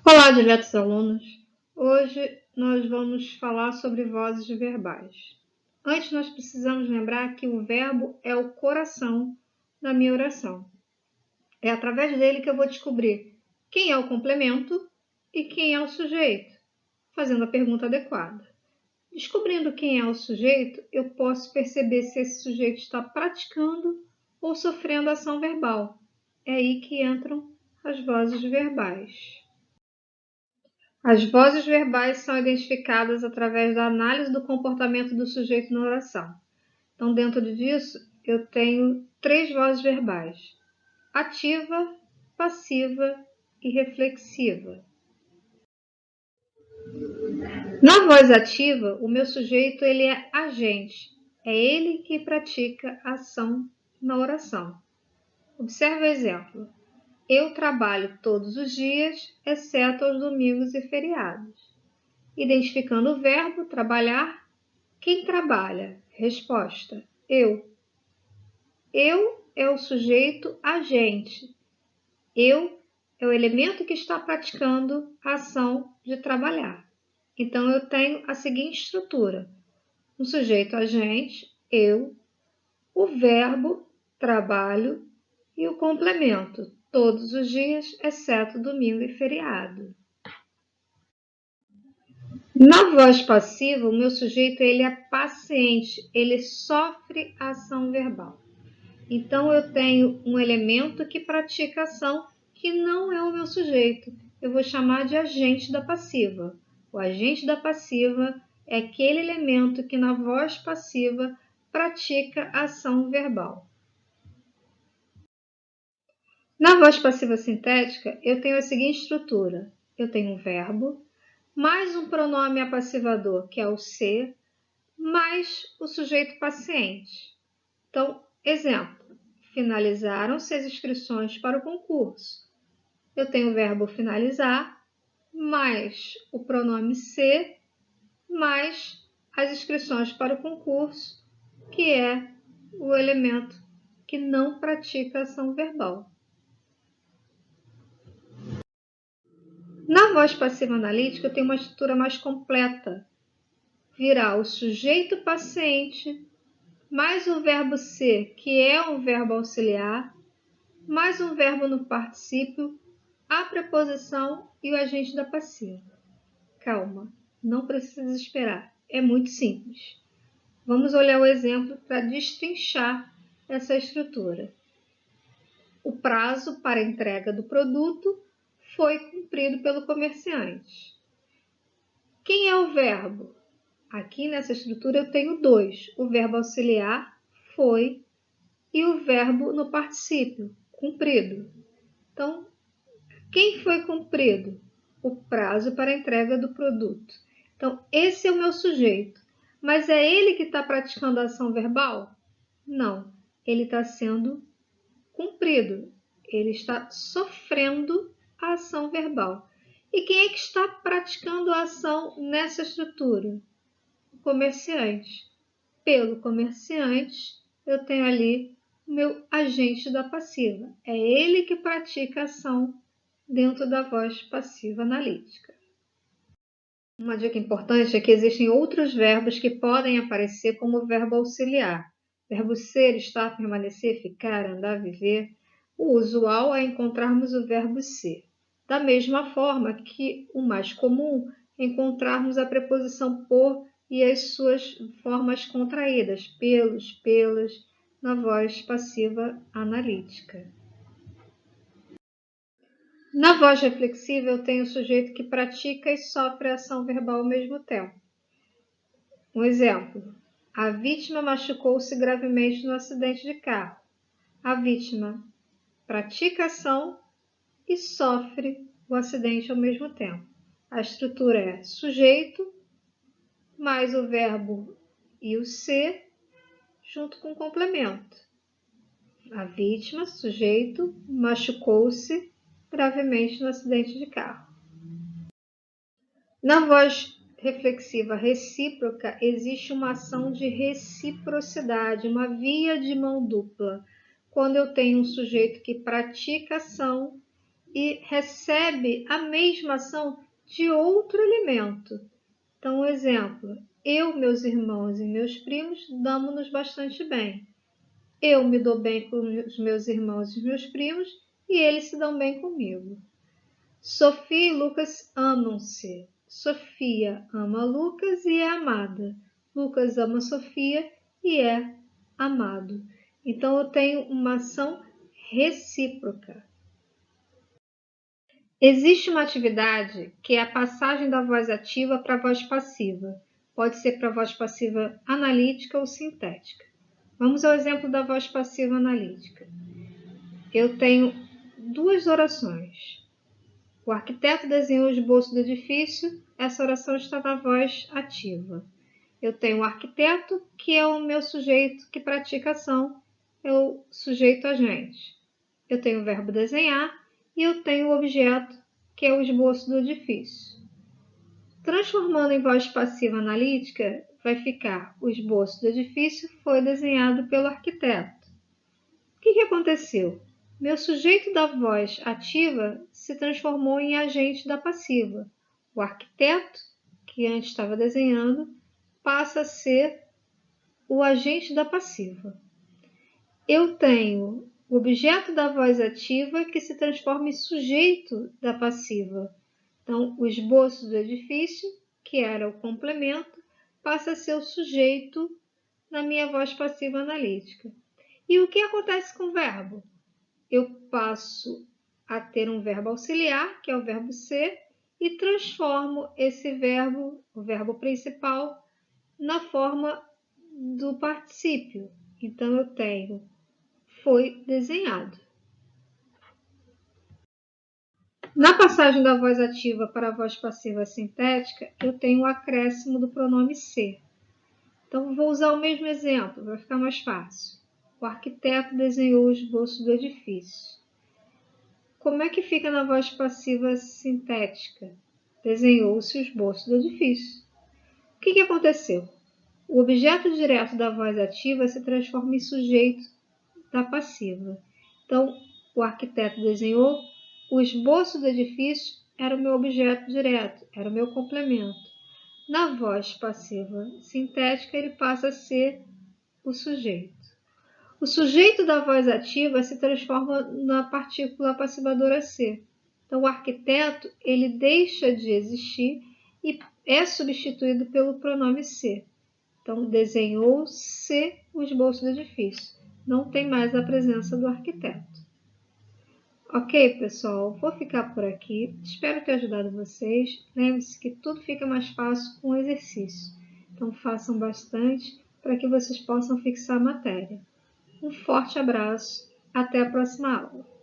Olá, diletos alunos! Hoje nós vamos falar sobre vozes verbais. Antes, nós precisamos lembrar que o verbo é o coração da minha oração. É através dele que eu vou descobrir quem é o complemento e quem é o sujeito, fazendo a pergunta adequada. Descobrindo quem é o sujeito, eu posso perceber se esse sujeito está praticando ou sofrendo ação verbal. É aí que entram as vozes verbais. As vozes verbais são identificadas através da análise do comportamento do sujeito na oração. Então, dentro disso, eu tenho 3 vozes verbais: ativa, passiva e reflexiva. Na voz ativa, o meu sujeito ele é agente, é ele que pratica a ação na oração. Observe o exemplo. Eu trabalho todos os dias, exceto aos domingos e feriados. Identificando o verbo trabalhar, quem trabalha? Resposta: eu. Eu é o sujeito agente. Eu é o elemento que está praticando a ação de trabalhar. Então, eu tenho a seguinte estrutura: um sujeito agente, eu, o verbo, trabalho, e o complemento, todos os dias, exceto domingo e feriado. Na voz passiva, o meu sujeito ele é paciente, ele sofre a ação verbal. Então, eu tenho um elemento que pratica a ação que não é o meu sujeito. Eu vou chamar de agente da passiva. O agente da passiva é aquele elemento que na voz passiva pratica a ação verbal. Na voz passiva sintética, eu tenho a seguinte estrutura. Eu tenho um verbo, mais um pronome apassivador, que é o ser, mais o sujeito paciente. Então, exemplo, finalizaram-se as inscrições para o concurso. Eu tenho o verbo finalizar, mais o pronome ser, mais as inscrições para o concurso, que é o elemento que não pratica ação verbal. Na voz passiva analítica, eu tenho uma estrutura mais completa. Virá o sujeito paciente, mais o verbo ser, que é um verbo auxiliar, mais um verbo no particípio, a preposição e o agente da passiva. Calma, não precisa esperar, é muito simples. Vamos olhar o exemplo para destrinchar essa estrutura. O prazo para entrega do produto foi cumprido pelo comerciante. Quem é o verbo? Aqui nessa estrutura eu tenho 2, o verbo auxiliar, foi, e o verbo no particípio, cumprido. Então, quem foi cumprido? O prazo para a entrega do produto. Então, esse é o meu sujeito. Mas é ele que está praticando a ação verbal? Não, ele está sendo cumprido. Ele está sofrendo a ação verbal. E quem é que está praticando a ação nessa estrutura? O comerciante. Pelo comerciante, eu tenho ali o meu agente da passiva. É ele que pratica a ação dentro da voz passiva analítica. Uma dica importante é que existem outros verbos que podem aparecer como verbo auxiliar. Verbo ser, estar, permanecer, ficar, andar, viver. O usual é encontrarmos o verbo ser. Da mesma forma que o mais comum é encontrarmos a preposição por e as suas formas contraídas, pelos, pelas, na voz passiva analítica. Na voz reflexiva, eu tenho o sujeito que pratica e sofre a ação verbal ao mesmo tempo. Um exemplo, a vítima machucou-se gravemente no acidente de carro. A vítima pratica a ação e sofre o acidente ao mesmo tempo. A estrutura é sujeito, mais o verbo e o ser, junto com o complemento. A vítima, sujeito, machucou-se gravemente no acidente de carro. Na voz reflexiva recíproca, existe uma ação de reciprocidade, uma via de mão dupla, quando eu tenho um sujeito que pratica ação e recebe a mesma ação de outro elemento. Então, um exemplo, eu, meus irmãos e meus primos damos-nos bastante bem. Eu me dou bem com os meus irmãos e os meus primos e eles se dão bem comigo. Sofia e Lucas amam-se. Sofia ama Lucas e é amada. Lucas ama Sofia e é amado. Então, eu tenho uma ação recíproca. Existe uma atividade que é a passagem da voz ativa para a voz passiva. Pode ser para a voz passiva analítica ou sintética. Vamos ao exemplo da voz passiva analítica. Eu tenho duas orações. O arquiteto desenhou o esboço do edifício. Essa oração está na voz ativa. Eu tenho o arquiteto, que é o meu sujeito que pratica ação, é o sujeito agente. Eu tenho o verbo desenhar e eu tenho o objeto, que é o esboço do edifício. Transformando em voz passiva analítica, vai ficar o esboço do edifício foi desenhado pelo arquiteto. O que aconteceu? Meu sujeito da voz ativa se transformou em agente da passiva. O arquiteto, que antes estava desenhando, passa a ser o agente da passiva. Eu tenho o objeto da voz ativa que se transforma em sujeito da passiva. Então, o esboço do edifício, que era o complemento, passa a ser o sujeito na minha voz passiva analítica. E o que acontece com o verbo? Eu passo a ter um verbo auxiliar, que é o verbo ser, e transformo esse verbo, o verbo principal, na forma do particípio. Então, eu tenho foi desenhado. Na passagem da voz ativa para a voz passiva sintética, eu tenho o acréscimo do pronome ser. Então, vou usar o mesmo exemplo, vai ficar mais fácil. O arquiteto desenhou o esboço do edifício. Como é que fica na voz passiva sintética? Desenhou-se o esboço do edifício. O que aconteceu? O objeto direto da voz ativa se transforma em sujeito da passiva. Então, o arquiteto desenhou, o esboço do edifício era o meu objeto direto, era o meu complemento. Na voz passiva sintética, ele passa a ser o sujeito. O sujeito da voz ativa se transforma na partícula passivadora ser. Então, o arquiteto ele deixa de existir e é substituído pelo pronome ser. Então, desenhou-se o esboço do edifício. Não tem mais a presença do arquiteto. Ok, pessoal? Vou ficar por aqui. Espero ter ajudado vocês. Lembre-se que tudo fica mais fácil com o exercício. Então, façam bastante para que vocês possam fixar a matéria. Um forte abraço. Até a próxima aula.